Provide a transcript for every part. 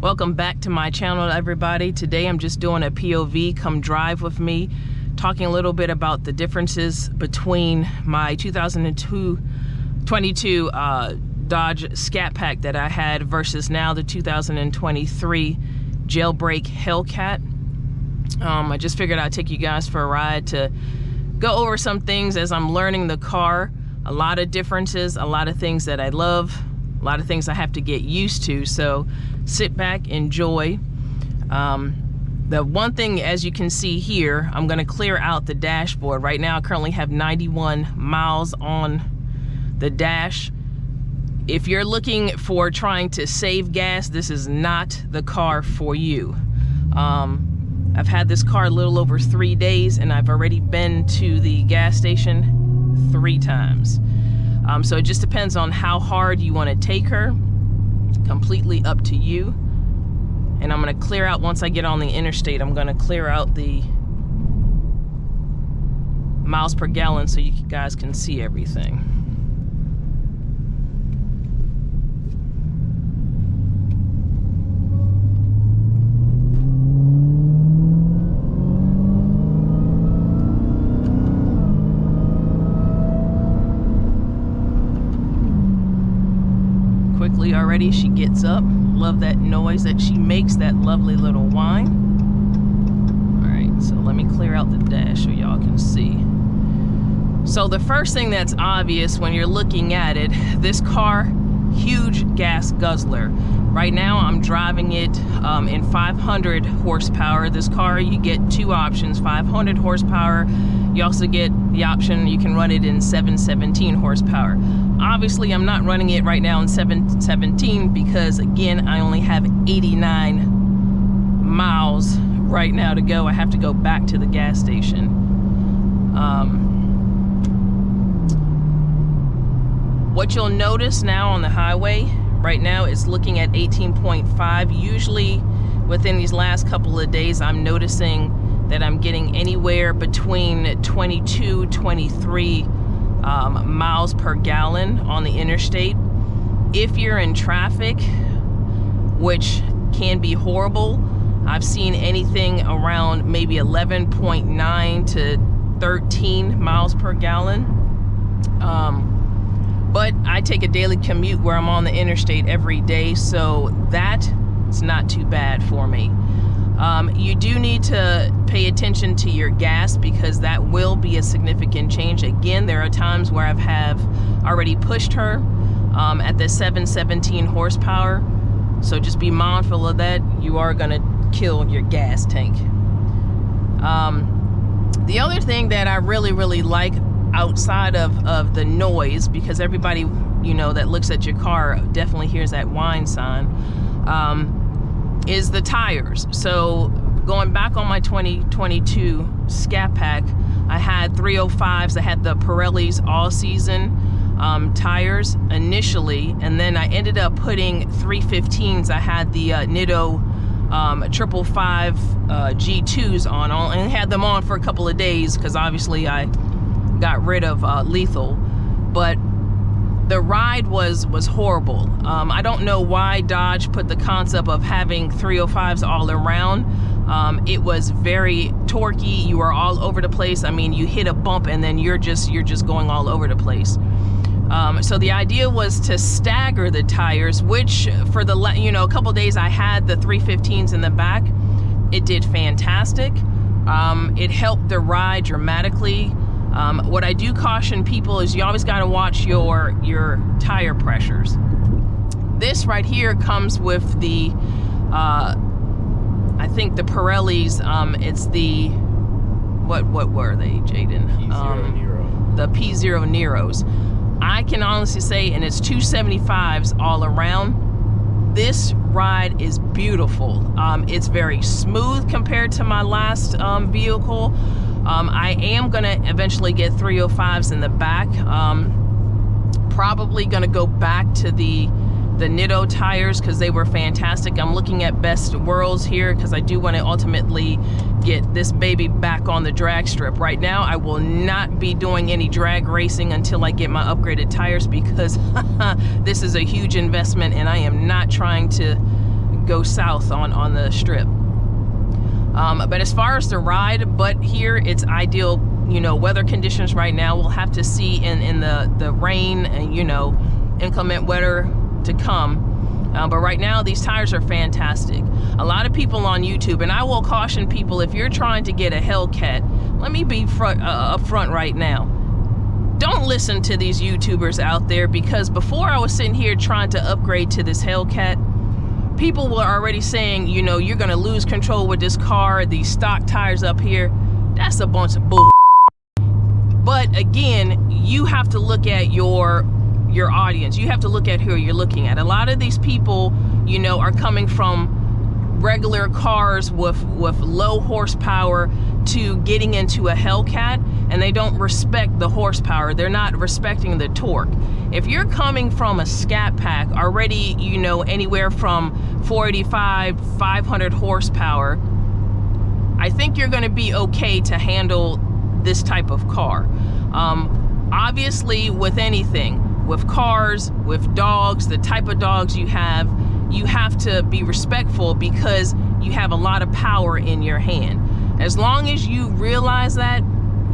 Welcome back to my channel, everybody. Today I'm just doing a POV, come drive with me, talking a little bit about the differences between my 2022 Dodge Scatpack that I had versus now the 2023 Jailbreak Hellcat. I just figured I'd take you guys for a ride to go over some things as I'm learning the car. A lot of differences, a lot of things that I love, a lot of things I have to get used to. So sit back, enjoy. The one thing, as you can see here, I'm gonna clear out the dashboard. Right now I currently have 91 miles on the dash. If you're looking for trying to save gas, this is not the car for you. I've had this car a little over 3 days and I've already been to the gas station 3 times. So it just depends on how hard you want to take her. Completely up to you. And I'm going to clear out, once I get on the interstate, I'm going to clear out the miles per gallon so you guys can see everything. Quickly already she gets up. Love that noise that she makes, that lovely little whine. All right, so let me clear out the dash so y'all can see. So the first thing that's obvious when you're looking at it, this car, huge gas guzzler. Right now I'm driving it in 500 horsepower. This car, you get 2 options, 500 horsepower. You also get the option you can run it in 717 horsepower. Obviously, I'm not running it right now in 717 because, again, I only have 89 miles right now to go. I have to go back to the gas station. What you'll notice now on the highway right now is looking at 18.5. Usually, within these last couple of days, I'm noticing that I'm getting anywhere between 22, 23 miles per gallon on the interstate. If you're in traffic, which can be horrible, I've seen anything around maybe 11.9 to 13 miles per gallon. But I take a daily commute where I'm on the interstate every day, so that is not too bad for me. You do need to pay attention to your gas because that will be a significant change. Again, there are times where I have already pushed her at the 717 horsepower. So just be mindful of that. You are gonna kill your gas tank. The other thing that I really like outside of the noise, because everybody, you know, that looks at your car definitely hears that whine sign, is the tires. So going back on my 2022 Scatpack, I had 305s. I had the Pirelli's all season tires initially, and then I ended up putting 315s. I had the Nitto 555 G2s on, and had them on for a couple of days because obviously I got rid of Lethal. But the ride was horrible. I don't know why Dodge put the concept of having 305s all around. It was very torquey. You were all over the place. I mean, you hit a bump and then you're just going all over the place. So the idea was to stagger the tires, which for the a couple days I had the 315s in the back. It did fantastic. It helped the ride dramatically. What I do caution people is you always got to watch your tire pressures. This right here comes with the, I think the Pirelli's, it's the, what were they, Jaden? P0 Nero. The P0 Neros. I can honestly say, and it's 275s all around, this ride is beautiful. It's very smooth compared to my last vehicle. I am gonna eventually get 305s in the back. Probably gonna go back to the Nitto tires because they were fantastic. I'm looking at best worlds here because I do want to ultimately get this baby back on the drag strip. Right now I will not be doing any drag racing until I get my upgraded tires because this is a huge investment and I am not trying to go south on the strip. But as far as the ride, but here it's ideal, you know, weather conditions right now. We'll have to see in the rain and, you know, inclement weather to come. But right now, these tires are fantastic. A lot of people on YouTube, and I will caution people, if you're trying to get a Hellcat, let me be up front right now. Don't listen to these YouTubers out there, because before I was sitting here trying to upgrade to this Hellcat, people were already saying, you know, you're gonna lose control with this car, these stock tires up here. That's a bunch of bull. But again, you have to look at your audience. You have to look at who you're looking at. A lot of these people, you know, are coming from regular cars with low horsepower to getting into a Hellcat, and they don't respect the horsepower. They're not respecting the torque. If you're coming from a Scatpack already, you know, anywhere from 485, 500 horsepower, I think you're going to be okay to handle this type of car. Obviously, with anything, with cars, with dogs, the type of dogs you have to be respectful, because you have a lot of power in your hand. As long as you realize that,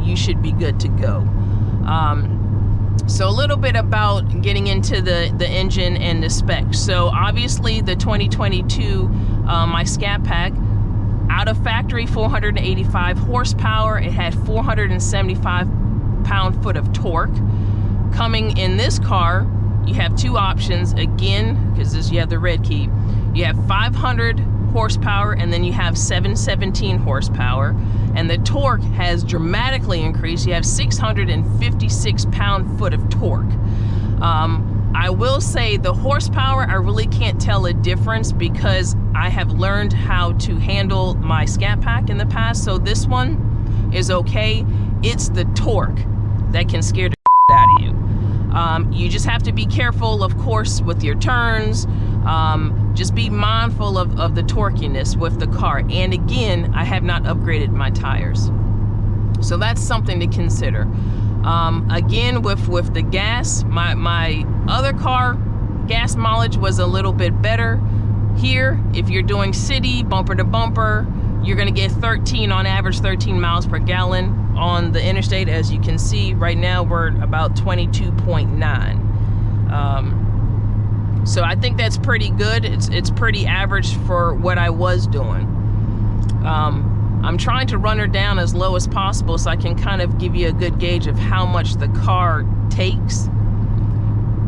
you should be good to go. So a little bit about getting into the engine and the specs. So obviously the 2022 my Scatpack, out of factory 485 horsepower. It had 475 pound-foot of torque. Coming in this car, you have two options again, because you have the red key. You have 500 horsepower, and then you have 717 horsepower, and the torque has dramatically increased. You have 656 pound-foot of torque. I will say the horsepower, I really can't tell a difference, because I have learned how to handle my Scatpack in the past, so this one is okay. It's the torque that can scare the out of you. You just have to be careful, of course, with your turns. Just be mindful of the torquiness with the car. And again, I have not upgraded my tires, so that's something to consider. Again, with the gas, my other car, gas mileage was a little bit better. Here, if you're doing city, bumper to bumper, you're gonna get 13 on average, 13 miles per gallon. On the interstate, as you can see, right now we're about 22.9. So I think that's pretty good. It's pretty average for what I was doing. I'm trying to run her down as low as possible so I can kind of give you a good gauge of how much the car takes.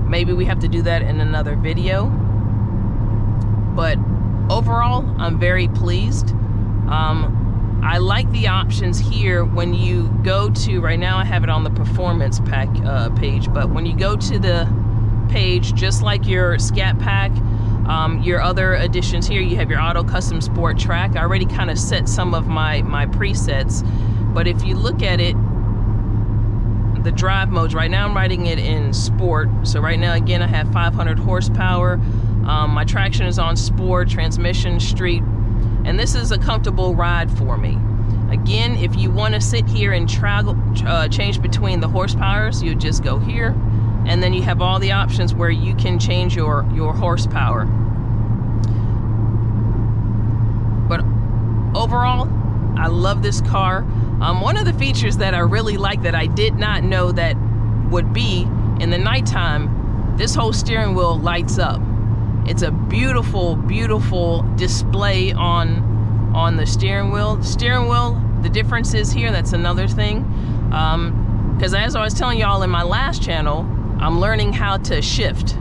Maybe we have to do that in another video. But overall, I'm very pleased. I like the options here when you go to, right now I have it on the performance pack page, but when you go to the page, just like your Scatpack, your other additions here, you have your auto custom sport track. I already kind of set some of my presets, but if you look at it, the drive modes, right now I'm riding it in sport. So right now, again, I have 500 horsepower. My traction is on sport, transmission, street, and this is a comfortable ride for me. Again, if you want to sit here and change between the horsepowers, you just go here, and then you have all the options where you can change your horsepower. But overall, I love this car. One of the features that I really like that I did not know that would be in the nighttime, this whole steering wheel lights up. It's a beautiful, beautiful display on the steering wheel. The difference is here, that's another thing. Because as I was telling y'all in my last channel, I'm learning how to shift,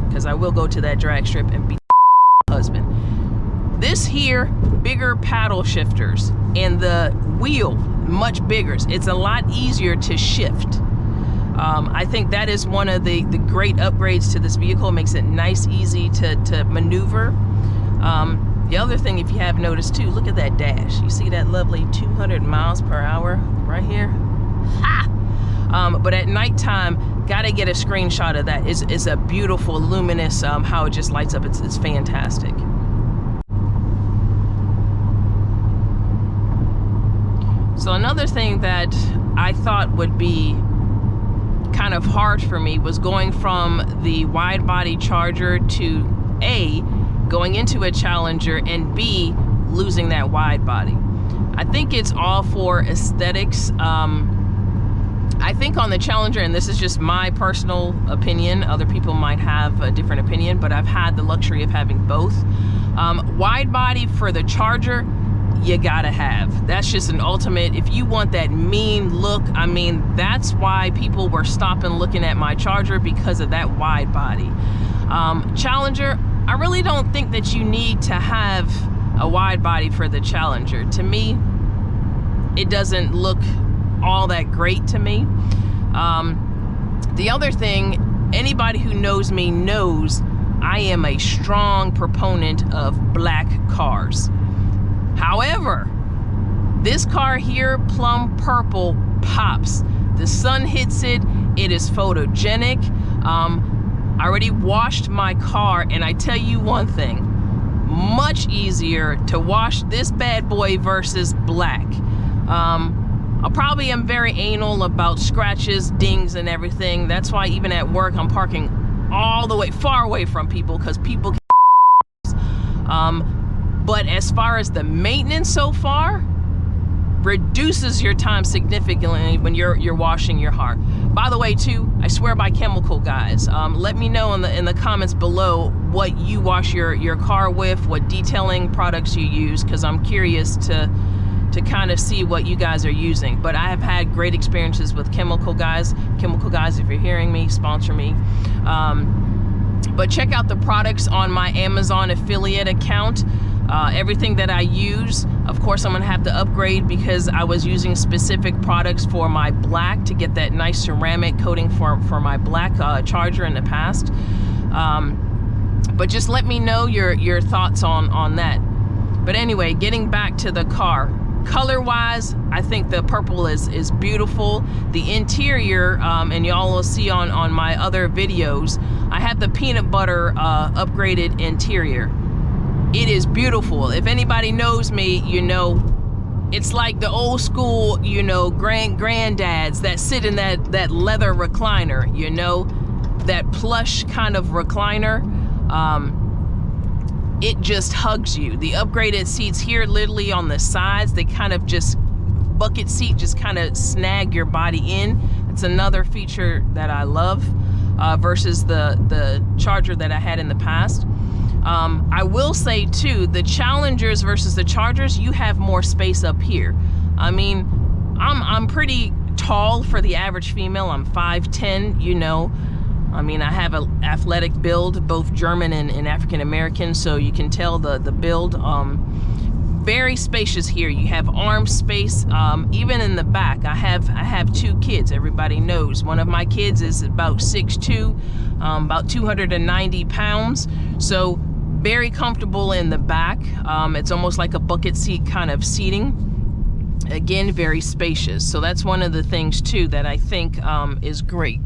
because I will go to that drag strip and beat the husband. This here, bigger paddle shifters, and the wheel, much bigger. It's a lot easier to shift. I think that is one of the great upgrades to this vehicle. It makes it nice, easy to maneuver. The other thing, if you have noticed too, look at that dash. You see that lovely 200 miles per hour right here? Ha! But at nighttime, gotta get a screenshot of that. It's a beautiful, luminous, how it just lights up. It's fantastic. So another thing that I thought would be kind of hard for me was going from the wide body Charger to going into a Challenger, and B, losing that wide body. I think it's all for aesthetics. I think on the Challenger, and this is just my personal opinion, other people might have a different opinion, but I've had the luxury of having both. Wide body for the Charger, you gotta have. That's just an ultimate. If you want that mean look, I mean, that's why people were stopping looking at my Charger, because of that wide body. Challenger, I really don't think that you need to have a wide body for the Challenger. To me, it doesn't look all that great to me. The other thing, anybody who knows me knows I am a strong proponent of black cars. However, this car here, plum purple, pops. The sun hits it, it is photogenic. I already washed my car, and I tell you one thing, much easier to wash this bad boy versus black. I probably am very anal about scratches, dings, and everything. That's why even at work, I'm parking all the way, far away from people, because people can. But as far as the maintenance so far, reduces your time significantly when you're washing your car. By the way, too, I swear by chemical, guys. Let me know in the comments below what you wash your car with, what detailing products you use, because I'm curious to kind of see what you guys are using. But I have had great experiences with chemical guys. Chemical guys, if you're hearing me, sponsor me. But check out the products on my Amazon affiliate account. Everything that I use, of course, I'm gonna have to upgrade because I was using specific products for my black to get that nice ceramic coating for my black Charger in the past. But just let me know your thoughts on that. But anyway, getting back to the car. Color-wise, I think the purple is beautiful. The interior, and y'all will see on my other videos, I have the peanut butter upgraded interior. It is beautiful. If anybody knows me, you know, it's like the old school, you know, granddads that sit in that leather recliner, you know, that plush kind of recliner. It just hugs you. The upgraded seats here, literally on the sides, they kind of just, bucket seat, just kind of snag your body in. It's another feature that I love versus the Charger that I had in the past. I will say too, the Challengers versus the Chargers, you have more space up here. I mean, I'm pretty tall for the average female. I'm 5'10", you know. I mean, I have an athletic build, both German and African American, so you can tell the build. Very spacious here. You have arm space, even in the back. I have two kids. Everybody knows. One of my kids is about 6'2", about 290 pounds. So very comfortable in the back. It's almost like a bucket seat kind of seating. Again, very spacious. So that's one of the things too that I think is great.